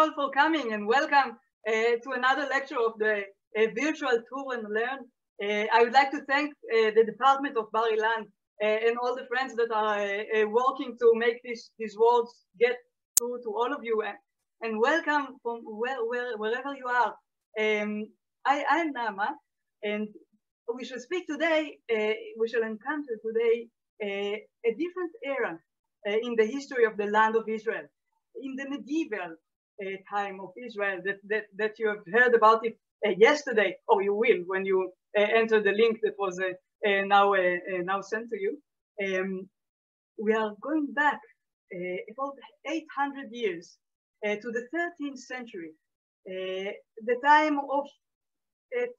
all for coming and welcome to another lecture of the virtual tour and learn. I would like to thank the Department of Bar-Ilan and all the friends that are working to make these words get through to all of you, and welcome from wherever you are. I'm Nama, and we shall speak today, we shall encounter today a different era in the history of the land of Israel, in the medieval time of Israel that you have heard about it yesterday, or you will when you enter the link that was now sent to you. We are going back about 800 years to the 13th century, the time of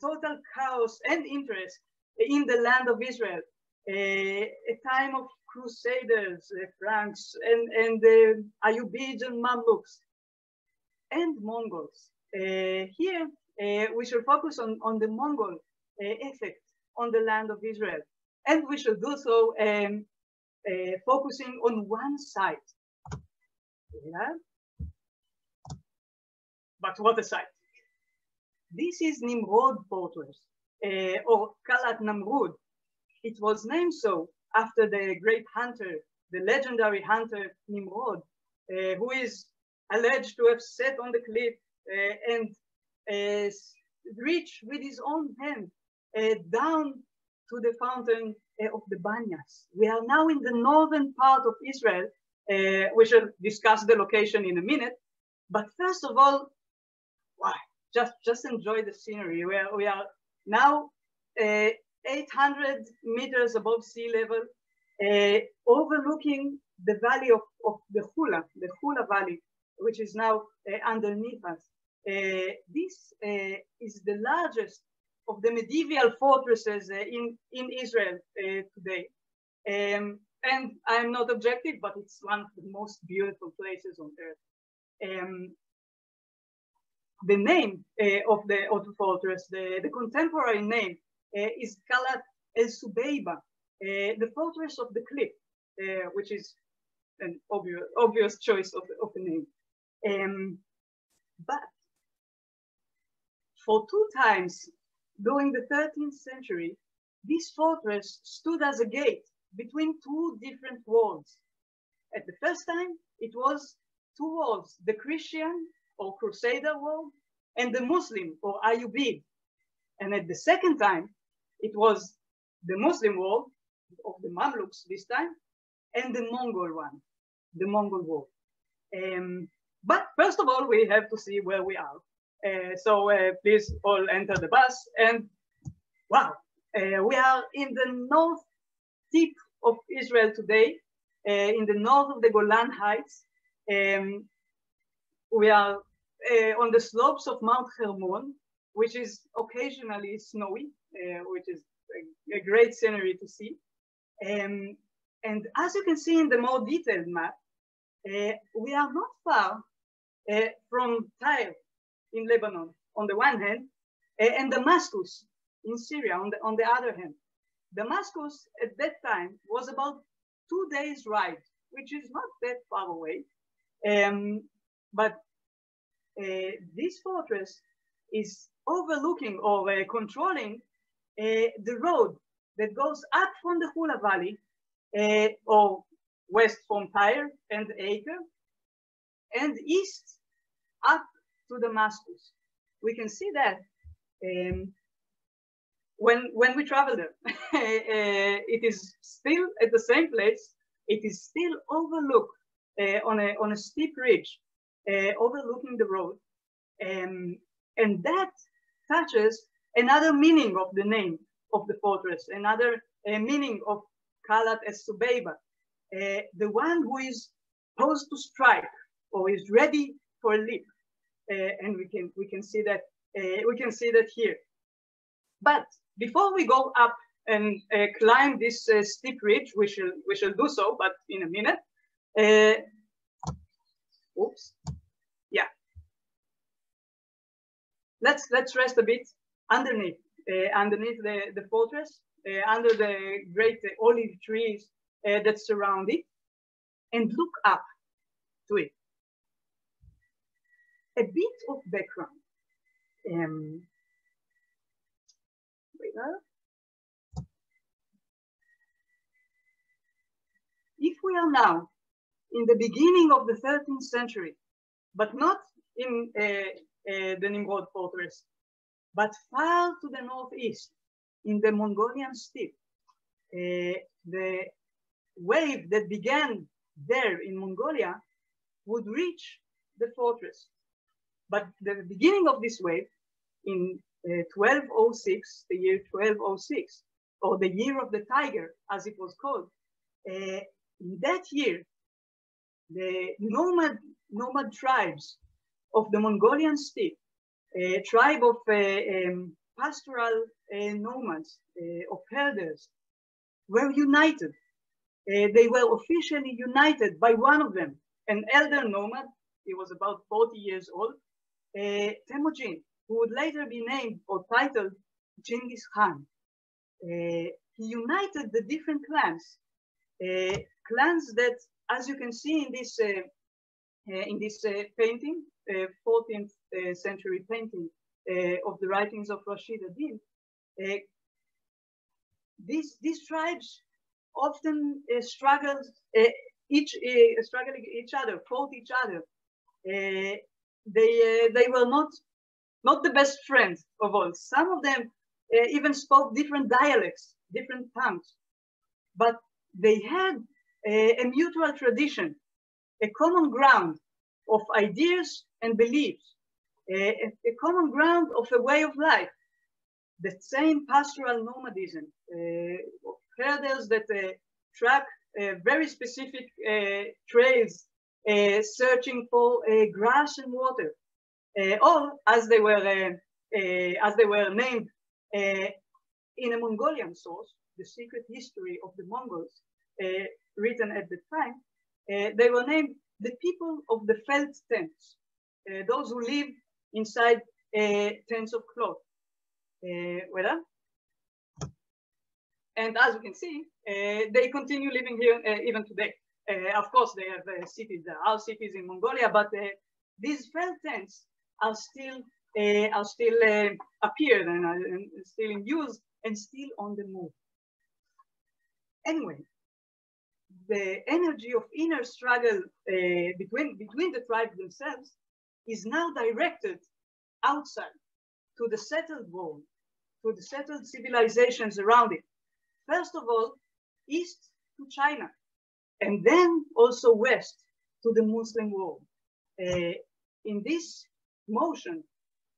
total chaos and interest in the land of Israel, a time of Crusaders, Franks, and Ayyubids and Mamluks, and Mongols. Here we shall focus on the Mongol effect on the land of Israel, and we shall do so focusing on one site. Yeah. But what a site! This is Nimrod fortress, or Kalat Namrud. It was named so after the great hunter, the legendary hunter Nimrod, who is alleged to have sat on the cliff and reached with his own hand down to the fountain of the Banyas. We are now in the northern part of Israel. We shall discuss the location in a minute. But first of all, wow, just enjoy the scenery. We are now 800 meters above sea level, overlooking the valley of the Hula Valley, which is now underneath us. This is the largest of the medieval fortresses in Israel today. And I'm not objective, but it's one of the most beautiful places on earth. The name of the fortress, the contemporary name, is Kalat el-Subeiba, the fortress of the cliff, which is an obvious choice of a name. But for two times during the 13th century, this fortress stood as a gate between two different worlds. At the first time, it was two worlds, the Christian or Crusader world and the Muslim or Ayyubid. And at the second time, it was the Muslim world of the Mamluks this time, and the Mongol one, the Mongol world. But first of all, we have to see where we are. So please all enter the bus. And wow, we are in the north tip of Israel today, in the north of the Golan Heights. We are on the slopes of Mount Hermon, which is occasionally snowy, which is a great scenery to see. And as you can see in the more detailed map, we are not far from Tyre in Lebanon, on the one hand, and Damascus in Syria on the other hand. Damascus at that time was about 2 days' ride, which is not that far away. But this fortress is overlooking or controlling the road that goes up from the Hula Valley, or west from Tyre and Acre, and east up to Damascus. We can see that when we travel there. It is still at the same place. It is still overlooked on a steep ridge, overlooking the road. And that touches another meaning of the name of the fortress, another meaning of Kalat el-Subeiba, the one who is posed to strike or is ready for a leap. And we can see that here. But before we go up and climb this steep ridge, we shall do so, but in a minute. Oops. Yeah. Let's rest a bit underneath the fortress, under the great olive trees that surround it, and look up to it. a bit of background. If we are now in the beginning of the 13th century, but not in the Nimrod fortress, but far to the northeast, in the Mongolian steppe, the wave that began there in Mongolia would reach the fortress. But the beginning of this wave in 1206, the year 1206, or the year of the tiger, as it was called, in that year, the nomad tribes of the Mongolian steppe, a tribe of pastoral nomads, of herders, were united. They were officially united by one of them, an elder nomad. He was about 40 years old, Temujin, who would later be named or titled Genghis Khan. He united the different clans, clans that, as you can see in this painting, 14th century painting of the writings of Rashid ad-Din, these tribes often struggled each other, fought each other. They were not the best friends of all. Some of them even spoke different dialects, different tongues, but they had a mutual tradition, a common ground of ideas and beliefs, a common ground of a way of life, the same pastoral nomadism, of herders that track very specific trails, searching for grass and water, or as they were named in a Mongolian source, the secret history of the Mongols, written at the time, they were named the people of the felt tents, those who live inside tents of cloth. And as you can see, they continue living here even today. Of course, they have cities. There are cities in Mongolia, but these felt tents are still appeared and still in use and still on the move. Anyway, the energy of inner struggle between the tribes themselves is now directed outside to the settled world, to the settled civilizations around it. First of all, east to China, and then also west to the Muslim world. In this motion,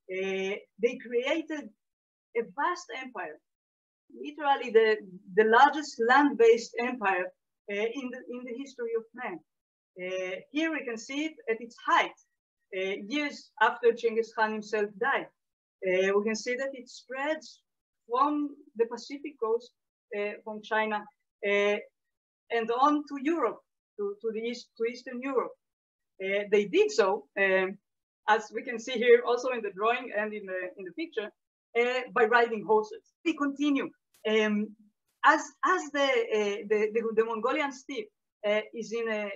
they created a vast empire, literally the largest land-based empire in the history of man. Here we can see it at its height, years after Genghis Khan himself died. We can see that it spreads from the Pacific coast, from China, and on to Europe, to Eastern Europe. They did so, as we can see here also in the drawing and in the picture, by riding horses. We continue. As the Mongolian steppe is in a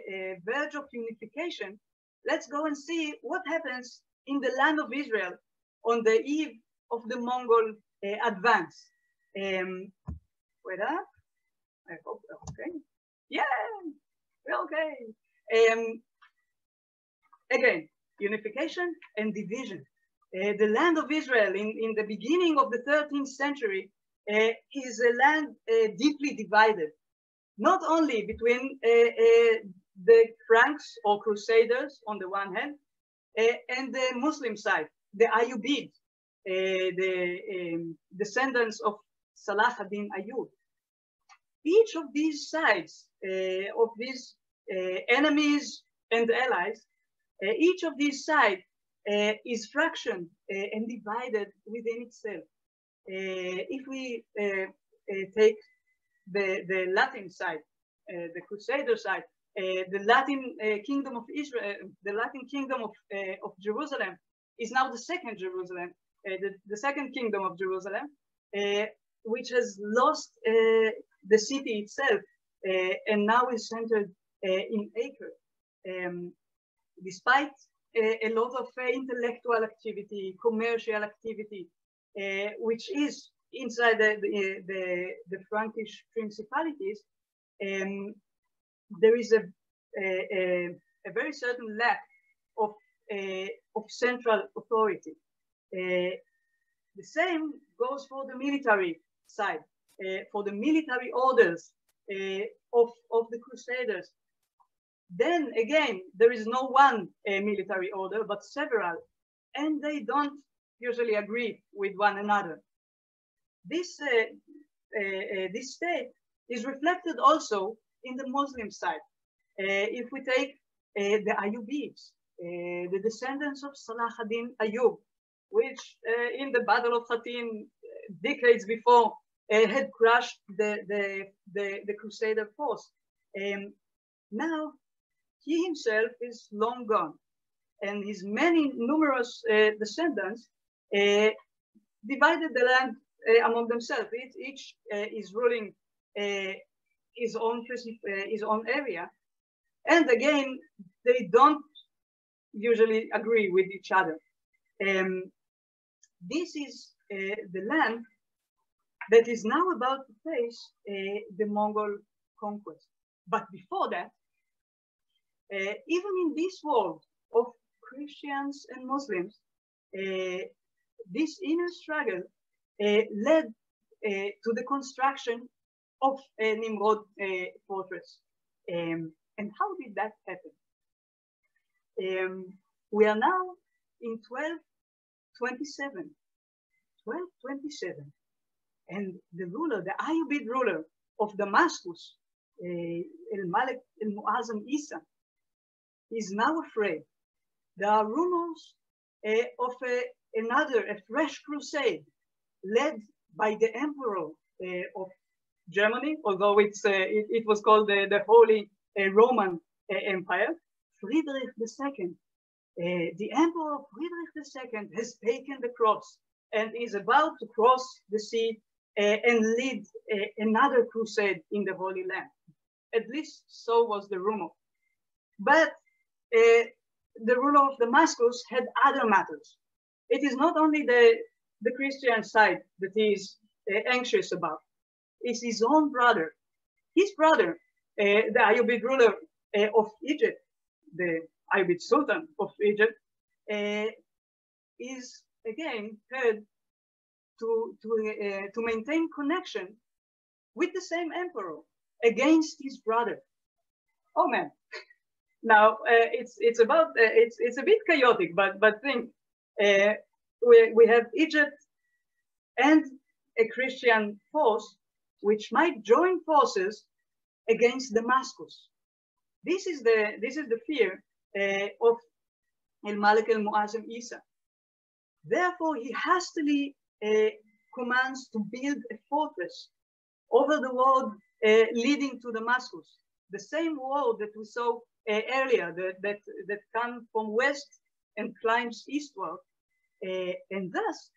verge of unification, let's go and see what happens in the land of Israel on the eve of the Mongol advance. Wait up. I hope, okay. Yeah, okay. Again, unification and division. The land of Israel in the beginning of the 13th century is a land deeply divided, not only between the Franks or Crusaders on the one hand, and the Muslim side, the Ayyubids, the descendants of Salah ad-Din Ayyub. Each of these sides, of these enemies and allies, each of these sides is fractured and divided within itself. If we take the Latin side, the Crusader side, the Latin kingdom of Israel, the Latin kingdom of Jerusalem is now the second Jerusalem, the second kingdom of Jerusalem, which has lost the city itself and now is centered in Acre. Despite a lot of intellectual activity, commercial activity, which is inside the Frankish principalities. There is a very certain lack of central authority. The same goes for the military side, for the military orders of the Crusaders. Then again, there is no one military order, but several, and they don't usually agree with one another. This state is reflected also in the Muslim side. If we take the Ayyubids, the descendants of Salah ad-Din Ayyub, which in the Battle of Hattin decades before had crushed the Crusader force. Now he himself is long gone, and his many numerous descendants divided the land among themselves. Each is ruling his own area, and again they don't usually agree with each other. This is the land that is now about to face the Mongol conquest. But before that, even in this world of Christians and Muslims, this inner struggle led to the construction of a Nimrod fortress. And how did that happen? We are now in 1227, and the ruler, the Ayyubid ruler of Damascus, al-Malik al-Mu'azzam Isa, is now afraid. There are rumors of a fresh crusade led by the emperor of Germany, although it was called the Holy Roman Empire, Friedrich II. The emperor Friedrich II has taken the cross and is about to cross the sea and lead another crusade in the Holy Land. At least so was the rumor. But the ruler of Damascus had other matters. It is not only the Christian side that he is anxious about. It's his own brother. His brother, the Ayyubid ruler of Egypt, the Ayyubid Sultan of Egypt, is again heard to maintain connection with the same emperor against his brother. Oh man! Now it's a bit chaotic, but think we have Egypt and a Christian force which might join forces against Damascus. This is the fear of al-Malik al-Mu'azzam Isa. Therefore, he hastily commands to build a fortress over the road leading to Damascus, the same road that we saw earlier that comes from west and climbs eastward. And thus,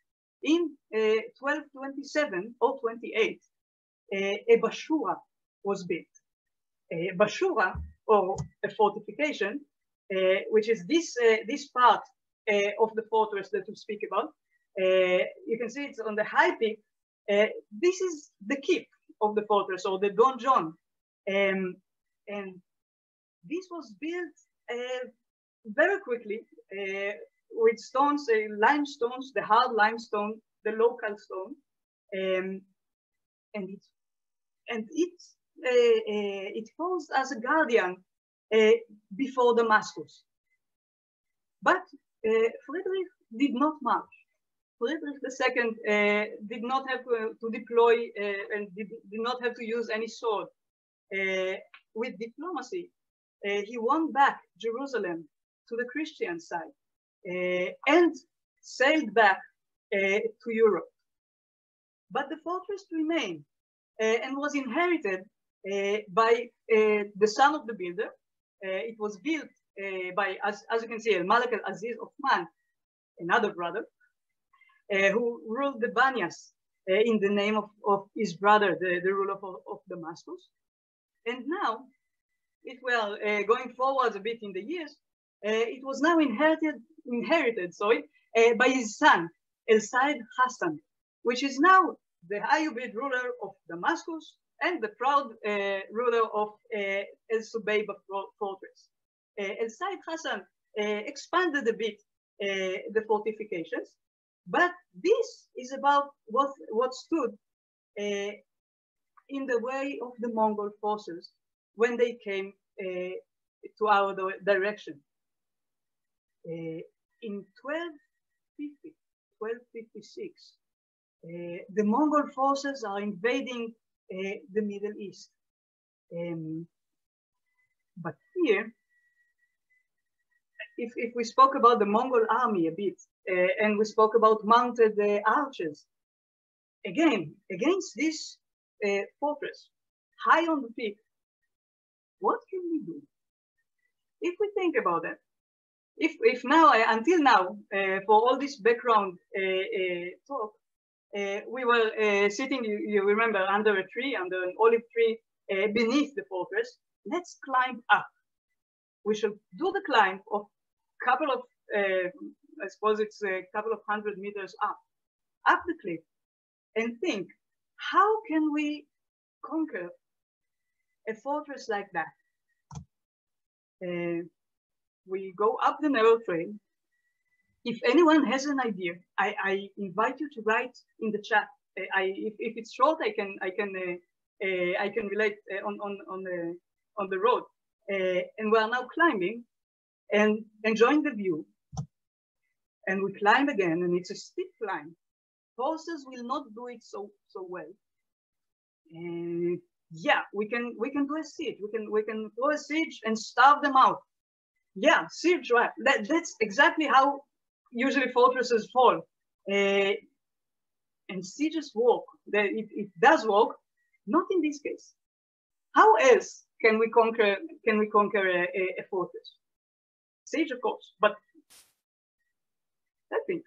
in 1227 or 28, a bashura was built. A bashura, or a fortification, which is this part of the fortress that we speak about. You can see it's on the high peak. This is the keep of the fortress, or the donjon. And this was built very quickly with stones, limestones, the hard limestone, the local stone, and it posed as a guardian before Damascus. But Friedrich did not march. Friedrich II did not have to deploy and did not have to use any sword. With diplomacy, he won back Jerusalem to the Christian side and sailed back to Europe. But the fortress remained and was inherited by the son of the builder. It was built by, as you can see, Malik al-Aziz Othman, another brother, who ruled the Banyas in the name of his brother, the ruler of Damascus. And now, if we are going forward a bit in the years, it was now inherited by his son, El-Said Hassan, which is now the Ayyubid ruler of Damascus and the proud ruler of El-Subayba fortress. El-Said Hassan expanded a bit the fortifications, but this is about what stood in the way of the Mongol forces when they came to our direction. In 1256, the Mongol forces are invading the Middle East. But here, if we spoke about the Mongol army a bit, and we spoke about mounted archers, again, against this fortress, high on the peak, what can we do? If we think about that, if now, until now, for all this background talk, we were sitting, you remember, under a tree, under an olive tree, beneath the fortress. Let's climb up. We should do the climb of a couple of, I suppose it's a couple of 100 meters up the cliff, and think, how can we conquer a fortress like that? We go up the narrow trail. If anyone has an idea, I invite you to write in the chat. If it's short, I can relate on the road. And we are now climbing and enjoying the view. And we climb again, and it's a steep climb. Horses will not do it so well. Yeah, we can do a siege. We can throw a siege and starve them out. Yeah, siege, right? That's exactly how usually fortresses fall. And sieges work. It does work. Not in this case. How else can we conquer a fortress? Siege, of course, but I think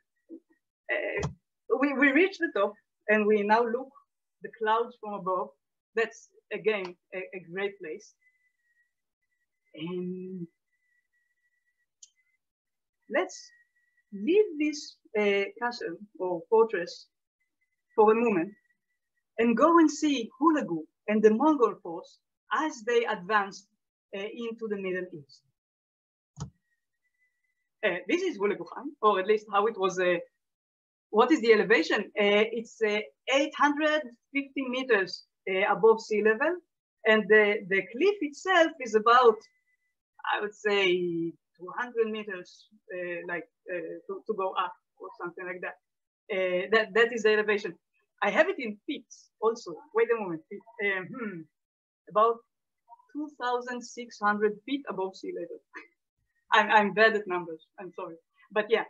we reach the top, and we now look the clouds from above. That's again a great place. And let's leave this castle or fortress for a moment and go and see Hulagu and the Mongol force as they advanced into the Middle East. This is Hulagu Khan, or at least how it was. What is the elevation? It's 850 meters above sea level, and the cliff itself is about, I would say, 200 meters, to go up or something like that. That is the elevation. I have it in feet also. Wait a moment. About 2,600 feet above sea level. I'm bad at numbers. I'm sorry, but yeah.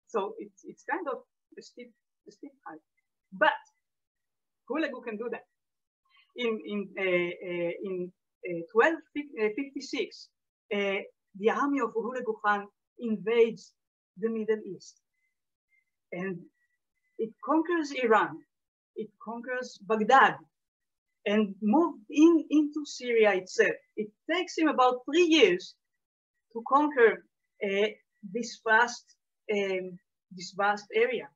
So it's kind of a steep height. But Hulagu can do that. In 1256, the army of Hulagu Khan invades the Middle East, and it conquers Iran, it conquers Baghdad, and moved into Syria itself. It takes him about 3 years to conquer this vast area.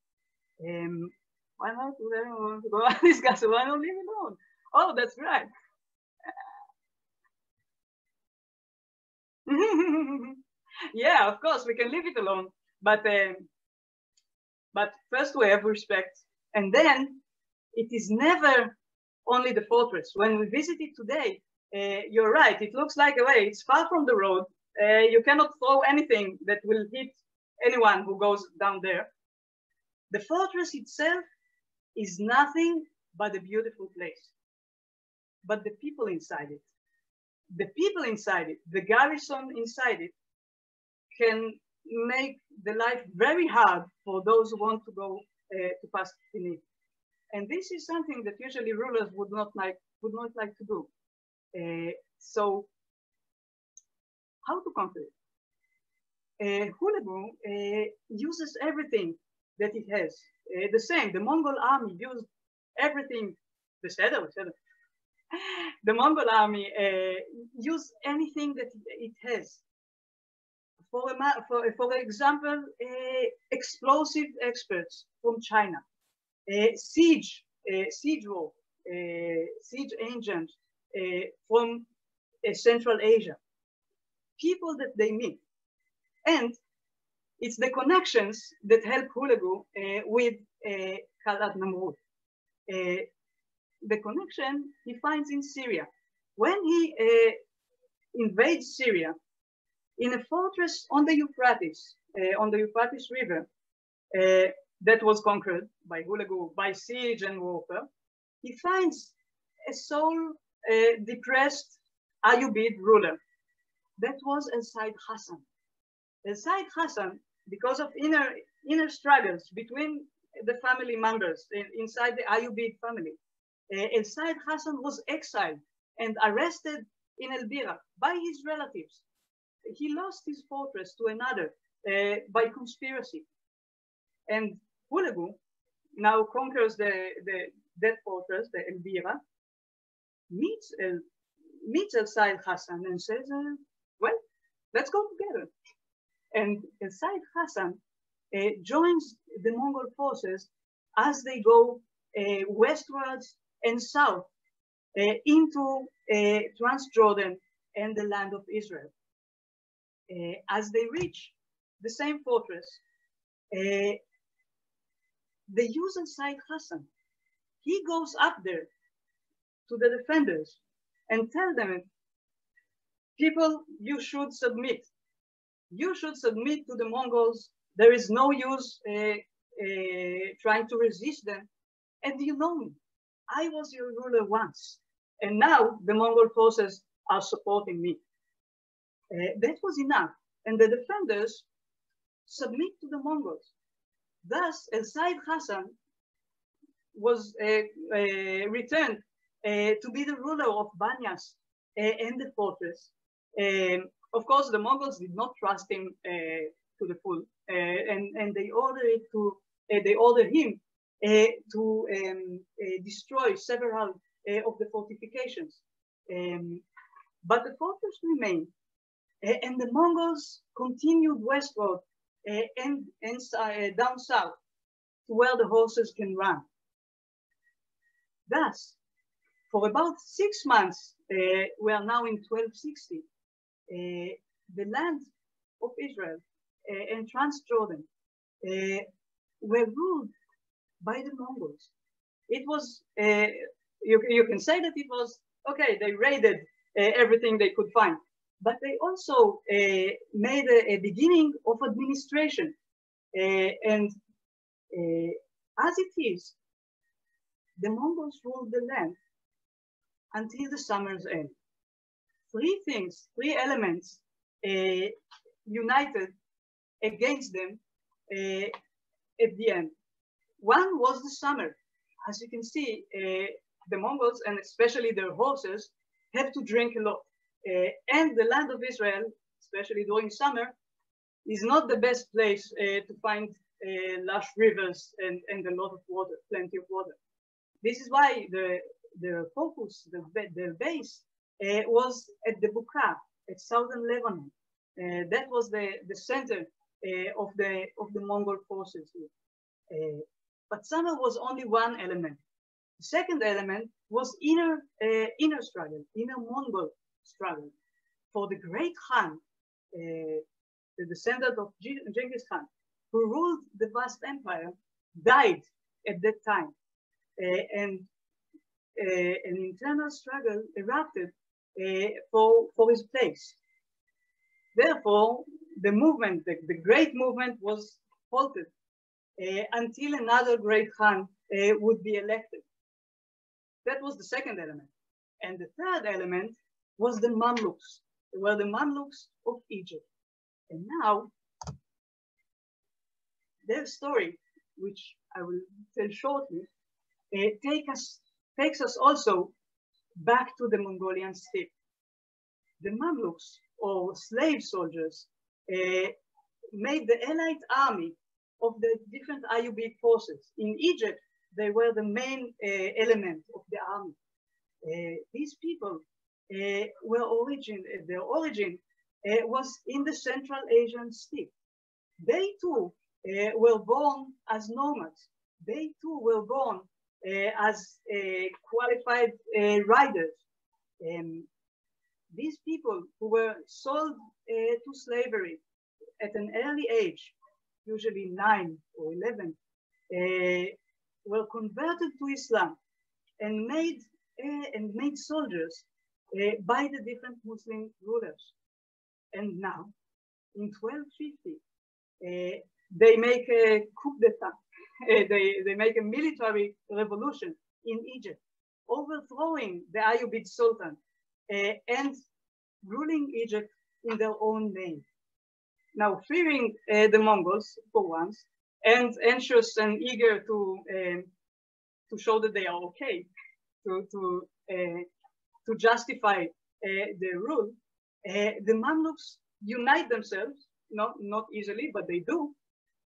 Why not? We don't want to go and discuss. Why not leave it alone? Oh, that's right. Yeah, of course, we can leave it alone. But first we have respect. And then it is never only the fortress. When we visit it today, you're right, it looks like a way. It's far from the road. You cannot throw anything that will hit anyone who goes down there. The fortress itself is nothing but a beautiful place. But the people inside it, the garrison inside it, can make the life very hard for those who want to go to pass beneath. And this is something that usually rulers would not like to do. So how to conquer it? Hulagu uses everything that it has. The same, the Mongol army used everything. The Mongol army used anything that it has. Of For example, explosive experts from China, siege war, siege agents from Central Asia, people that they meet. And it's the connections that help Hulagu with Khalad Namrud. The connection he finds in Syria. When he invades Syria, in a fortress on the Euphrates River, that was conquered by Hulagu by siege and warfare, he finds a soul depressed Ayyubid ruler. That was El-Said Hassan. El-Said Hassan, because of inner struggles between the family members inside the Ayyubid family, El-Said Hassan was exiled and arrested in El Bira by his relatives. He lost his fortress to another by conspiracy. And Hulagu now conquers that fortress, the El Bira, meets El-Said Hassan and says, well, let's go together. And El-Said Hassan joins the Mongol forces as they go westwards and south into Transjordan and the land of Israel. As they reach the same fortress, they use El-Said Hassan. He goes up there to the defenders and tell them, people, you should submit. You should submit to the Mongols. There is no use trying to resist them. And you know me, I was your ruler once. And now the Mongol forces are supporting me. That was enough. And the defenders submit to the Mongols. Thus, El-Said Hassan was returned to be the ruler of Banyas and the fortress. Of course, the Mongols did not trust him to the full, and they ordered him to destroy several of the fortifications. But the fortress remained, and the Mongols continued westward and down south to where the horses can run. Thus, for about 6 months, we are now in 1260, the land of Israel and Transjordan were ruled by the Mongols. It was, you can say that it was, okay, they raided everything they could find, but they also made a beginning of administration. And as it is, the Mongols ruled the land until the summer's end. Three elements united against them at the end. One was the summer. As you can see, the Mongols, and especially their horses, have to drink a lot. And the land of Israel, especially during summer, is not the best place to find lush rivers and a lot of water, plenty of water. This is why the focus, the base, was at the Buqa, at southern Lebanon. That was the center of the Mongol forces. But summer was only one element. The second element was inner struggle, inner Mongol struggle. For the great Khan, the descendant of Genghis Khan, who ruled the vast empire, died at that time. And an internal struggle erupted for his place. Therefore, the movement, the great movement, was halted until another great Khan would be elected. That was the second element. And the third element was the Mamluks. They were the Mamluks of Egypt. And now, their story, which I will tell shortly, takes us also back to the Mongolian steppe. The Mamluks, or slave soldiers, made the allied army of the different Ayyubid forces. In Egypt, they were the main element of the army. These people their origin was in the Central Asian steppe. They too were born as nomads. They too were born as qualified riders. These people who were sold to slavery at an early age, usually 9 or 11, were converted to Islam and made soldiers by the different Muslim rulers. And now, in 1250, they make a coup d'etat. They make a military revolution in Egypt, overthrowing the Ayyubid Sultan and ruling Egypt in their own name. Now, fearing the Mongols for once, and anxious and eager to show that they are okay, to justify their rule, the Mamluks unite themselves, not easily, but they do,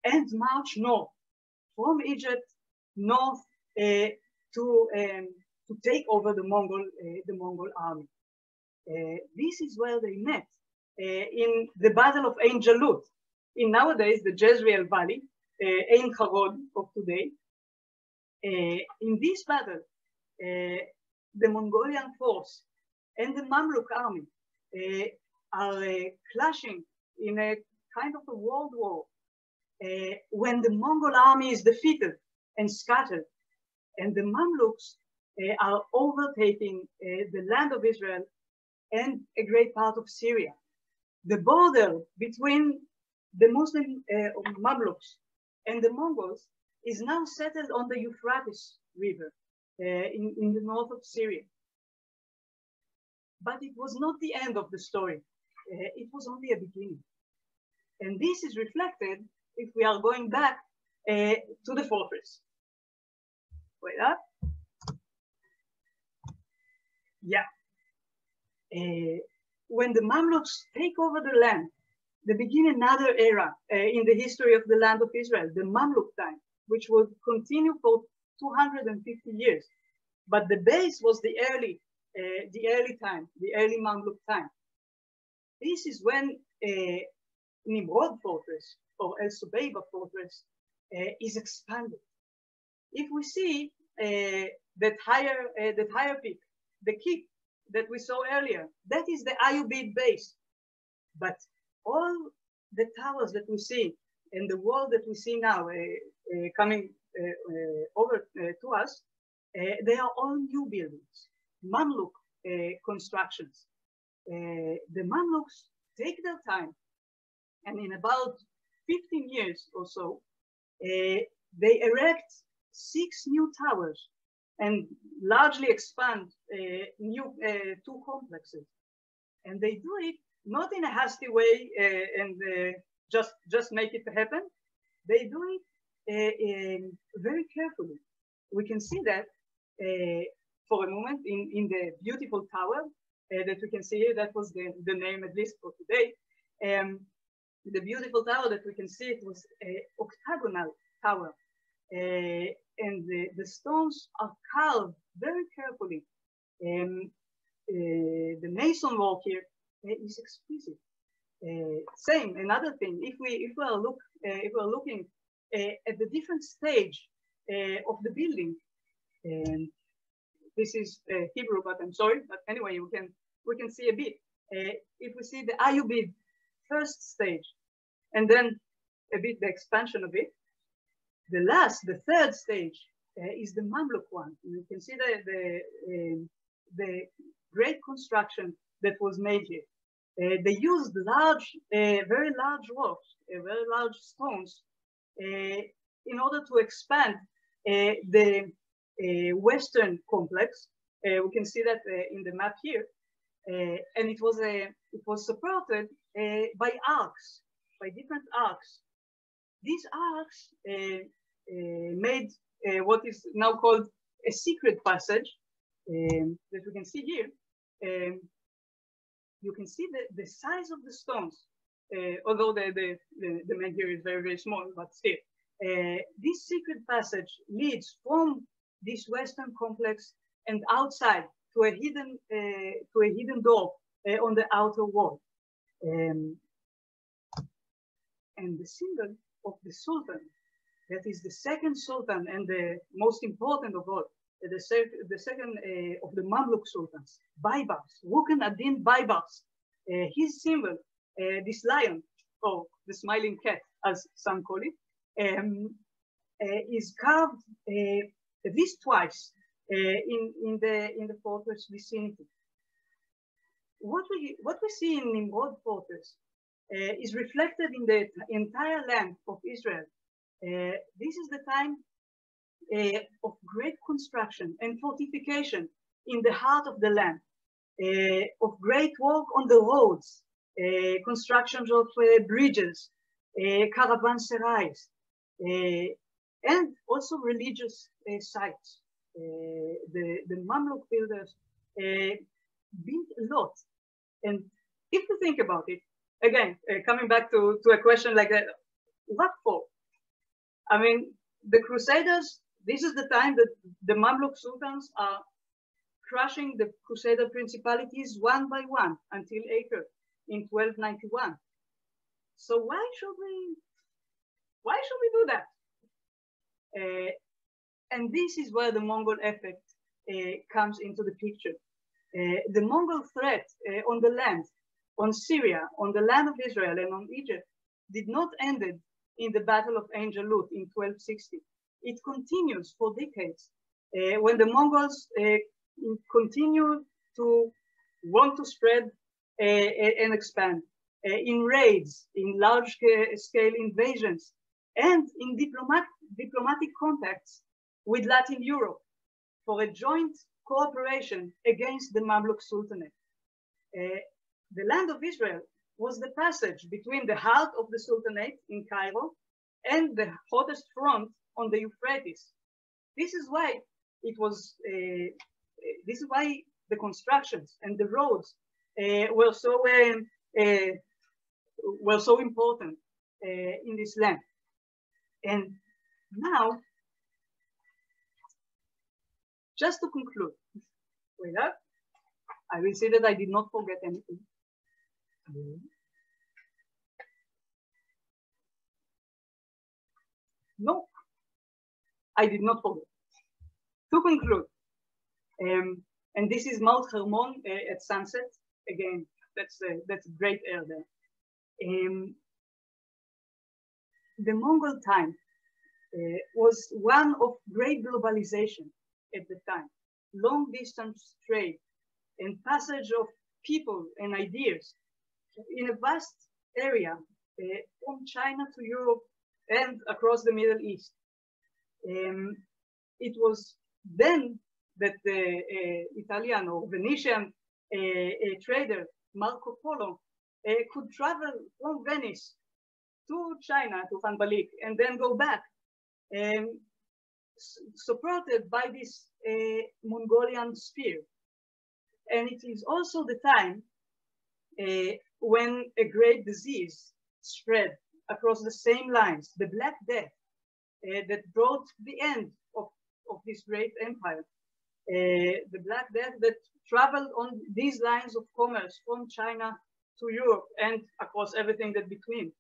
and march north from Egypt north to take over the Mongol army. This is where they met in the Battle of Ein Jalut, in nowadays the Jezreel Valley, Ein Harod of today. In this battle, the Mongolian force and the Mamluk army are clashing in a kind of a world war when the Mongol army is defeated and scattered, and the Mamluks are overtaking the land of Israel and a great part of Syria. The border between the Muslim Mamluks and the Mongols is now settled on the Euphrates River in the north of Syria. But it was not the end of the story. It was only a beginning. And this is reflected if we are going back to the fortress. Wait up. Yeah. When the Mamluks take over the land, they begin another era in the history of the land of Israel, the Mamluk time, which would continue for 250 years. But the base was the early time, the early Mamluk time. This is when Nimrod fortress or El Subeiba fortress is expanded. If we see that higher peak, the keep that we saw earlier, that is the Ayyubid base. But all the towers that we see and the wall that we see now coming over to us, they are all new buildings, Mamluk constructions. The Mamluks take their time, and in about 15 years or so, they erect 6 new towers and largely expand new 2 complexes. And they do it not in a hasty way and just make it happen. They do it very carefully. We can see that for a moment in the beautiful tower that we can see here. That was the name, at least for today. The beautiful tower that we can see, it was an octagonal tower. And the stones are carved very carefully. The mason work here is exquisite. Same, another thing, if we are looking at the different stage of the building, this is Hebrew, but I'm sorry, but anyway, we can see a bit. If we see the Ayyubid first stage, and then a bit the expansion of it, the third stage is the Mamluk one. You can see the great construction that was made here. They used very large rocks, very large stones, in order to expand the western complex. We can see that in the map here, and it was supported by arcs, by different arcs. These arcs made what is now called a secret passage that we can see here. You can see the size of the stones, although the man here is very, very small, but still. This secret passage leads from this western complex and outside to a hidden door on the outer wall. And the symbol of the Sultan, that is the second Sultan and the most important of all, the second of the Mamluk Sultans, Baybars, Rukn ad-Din Baybars. His symbol, this lion, or the smiling cat, as some call it, is carved at least twice in the fortress vicinity. What we see in Nimrod fortress is reflected in the entire land of Israel. This is the time of great construction and fortification in the heart of the land, of great work on the roads, constructions of bridges, caravanserais, and also religious sites. The Mamluk builders built a lot. And if you think about it, again, coming back to a question like that, what for? I mean, the Crusaders, this is the time that the Mamluk Sultans are crushing the Crusader principalities one by one until Acre in 1291. So why should we do that? And this is where the Mongol effect comes into the picture. The Mongol threat on the land, on Syria, on the land of Israel, and on Egypt did not end in the Battle of Ain Jalut in 1260. It continues for decades when the Mongols continue to want to spread and expand in raids, in large-scale invasions, and in diplomatic contacts with Latin Europe for a joint cooperation against the Mamluk Sultanate. The land of Israel was the passage between the heart of the Sultanate in Cairo and the hottest front on the Euphrates. This is why it was. This is why the constructions and the roads were so important in this land. And now, just to conclude, wait up. I will see that I did not forget anything. No, I did not forget. To conclude, and this is Mount Hermon at sunset. Again, that's great air there. The Mongol time was one of great globalization at the time, long distance trade and passage of people and ideas in a vast area from China to Europe and across the Middle East. It was then that the Italian or Venetian trader Marco Polo could travel from Venice to China, to Van Balik, and then go back, supported by this Mongolian spear. And it is also the time when a great disease spread across the same lines, the Black Death, that brought the end of this great empire. The Black Death that traveled on these lines of commerce from China to Europe and across everything that between.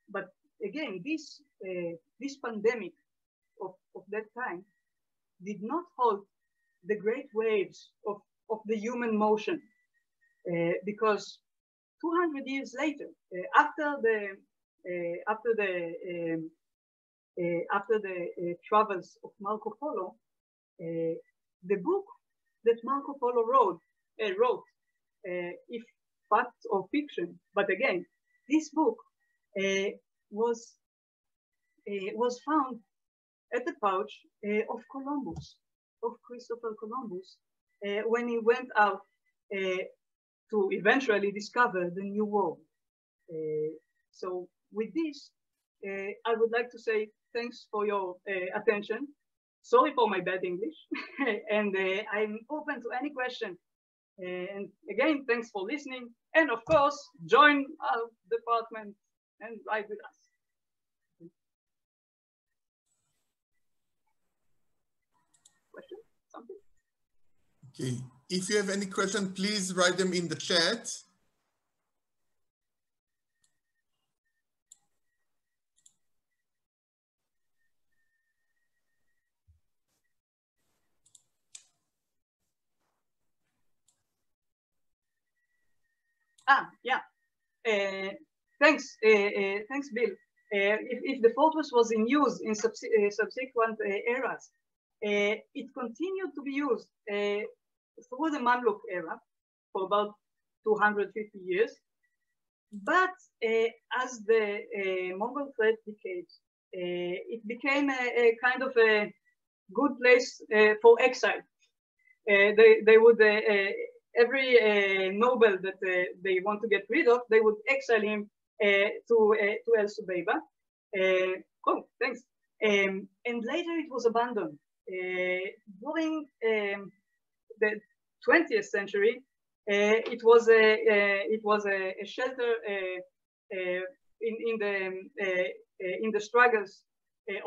But again, this pandemic of that time did not halt the great waves of the human motion, because 200 years later, after the travels of Marco Polo, the book that Marco Polo wrote, if fact or fiction, but again, this book was found at the pouch of Columbus, of Christopher Columbus, when he went out to eventually discover the New World. So with this, I would like to say thanks for your attention. Sorry for my bad English, and I'm open to any question. And again, thanks for listening. And of course, join our department and write with us. Question? Something? Okay. If you have any question, please write them in the chat. Yeah. Thanks, Bill. If the fortress was in use in subsequent eras, it continued to be used through the Mamluk era for about 250 years. But as the Mongol threat decayed, it became a kind of a good place for exile. They would every noble that they want to get rid of, they would exile him to El Subeiba. Oh, thanks. And later it was abandoned. During the 20th century, it was a shelter in the struggles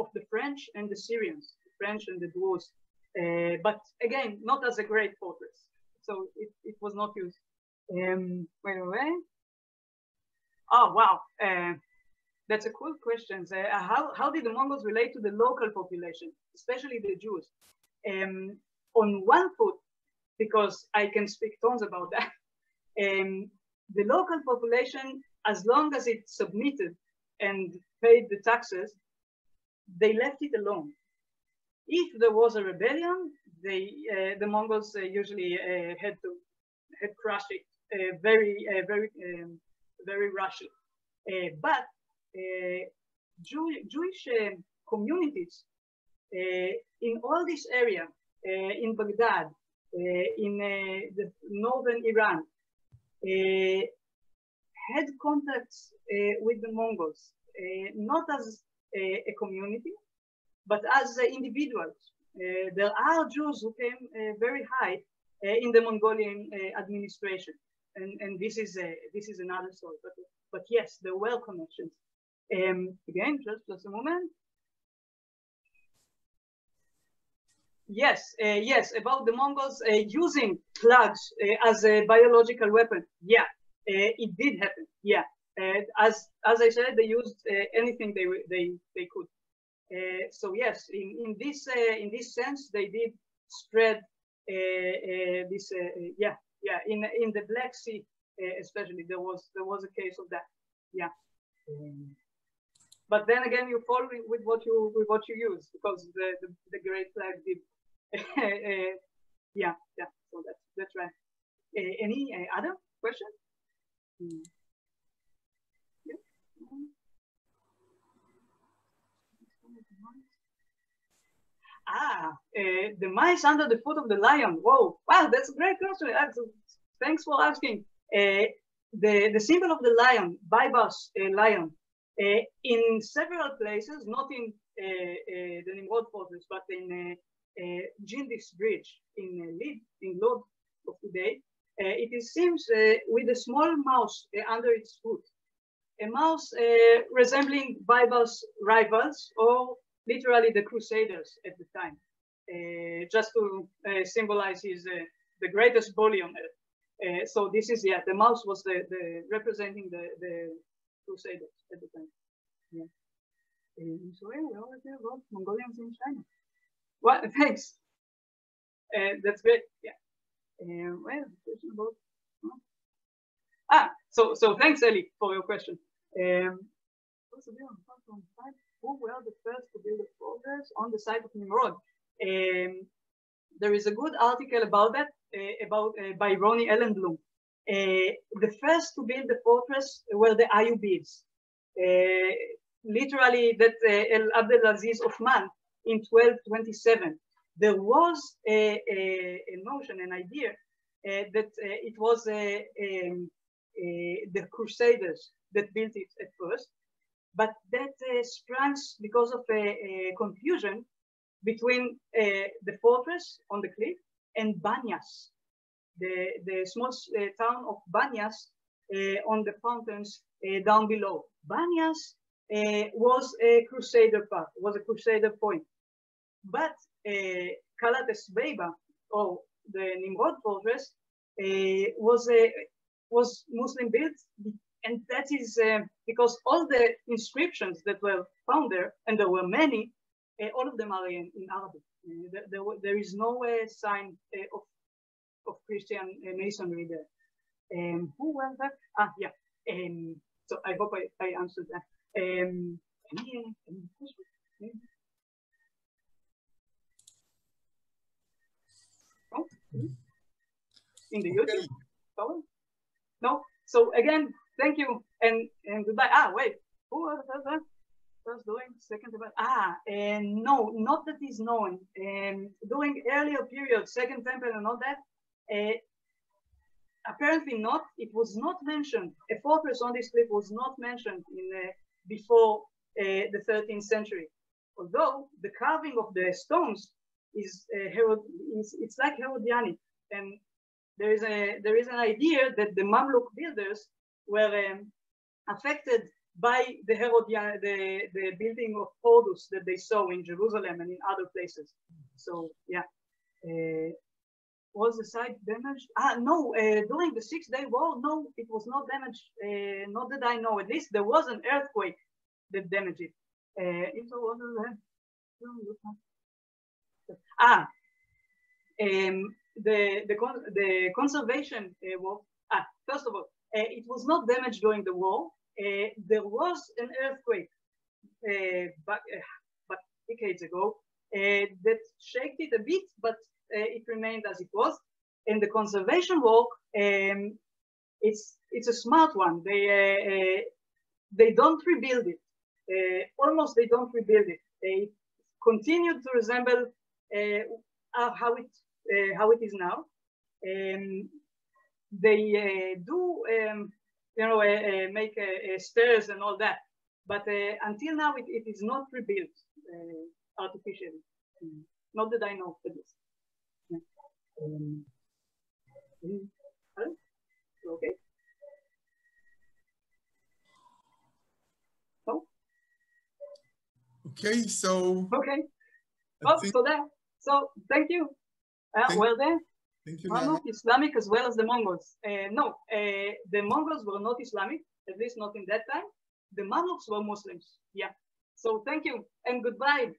of the French and the Syrians, the French and the Druze. But again, not as a great fortress. So it was not used. Wait. Oh, wow. That's a cool question. How did the Mongols relate to the local population, especially the Jews? On one foot, because I can speak tons about that, the local population, as long as it submitted and paid the taxes, they left it alone. If there was a rebellion, the Mongols usually had crushed it very rashly. But Jewish communities in all this area, in Baghdad, in the northern Iran, had contacts with the Mongols, not as a community, but as individuals. There are Jews who came very high in the Mongolian administration, and this is another story. But yes, there were connections. Again, just a moment. Yes, about the Mongols using plugs as a biological weapon. Yeah, it did happen. Yeah, as I said, they used anything they could. So yes, in this sense, they did spread this. In the Black Sea, especially, there was a case of that. Yeah. But then again, you follow with what you use, because the Great Flag did. Yeah. So that's right. Any other question? Yeah. The mice under the foot of the lion. Whoa! Wow, that's a great question. Thanks for asking. The symbol of the lion, Baibas lion, in several places, not in the Nimrod fortress, but in Jindis Bridge in Lod of today, it seems with a small mouse under its foot, a mouse resembling Baibas rivals, or literally the Crusaders at the time, just to symbolize the greatest bully on earth. So this is, the mouse was the representing the Crusaders at the time. Yeah. So we always hear about Mongolians in China. Well, thanks. That's great. Yeah. Well, question about. So thanks, Ellie, for your question. Who were the first to build a fortress on the site of Nimrod? There is a good article about that, by Ronnie Ellenblum. The first to build the fortress were the Ayyubids. Literally, that El Abdelaziz Othman in 1227. There was a notion, an idea, that it was the Crusaders that built it at first, but that sprang because of a confusion between the fortress on the cliff and Banyas, the small town of Banyas on the fountains down below. Banyas was a Crusader point. But Kalat Esbeiba, or the Nimrod fortress was Muslim built, and that is because all the inscriptions that were found there, and there were many, all of them are in Arabic. There is no sign of Christian masonry there. Who was that? Ah, yeah. So I hope I answered that. Any questions? Oh, in the YouTube? Oh, no. So again, thank you and goodbye. Ah, wait. Who was that? First doing, second about. No, not that is known. During earlier periods, Second Temple and all that. Apparently not. It was not mentioned. A fortress on this cliff was not mentioned in before the 13th century. Although the carving of the stones is it's like Herodianic, and there is an idea that the Mamluk builders were affected by the building of Horus that they saw in Jerusalem and in other places. So yeah. Was the site damaged? No, during the 6-day war, no, it was not damaged. Not that I know. At least there was an earthquake that damaged it. The conservation work. First of all, it was not damaged during the war. There was an earthquake but decades ago that shook it a bit, but it remained as it was. And the conservation work, it's a smart one. They don't rebuild it. Almost they don't rebuild it. They continue to resemble how it is now. They do make stairs and all that, but until now it is not rebuilt artificially. Not that I know for this. Okay. No? Okay, so. Okay. Well, so there. So thank you. Well then. Thank you. Mamluk Islamic as well as the Mongols. No, the Mongols were not Islamic, at least not in that time. The Mamluks were Muslims. Yeah. So thank you and goodbye.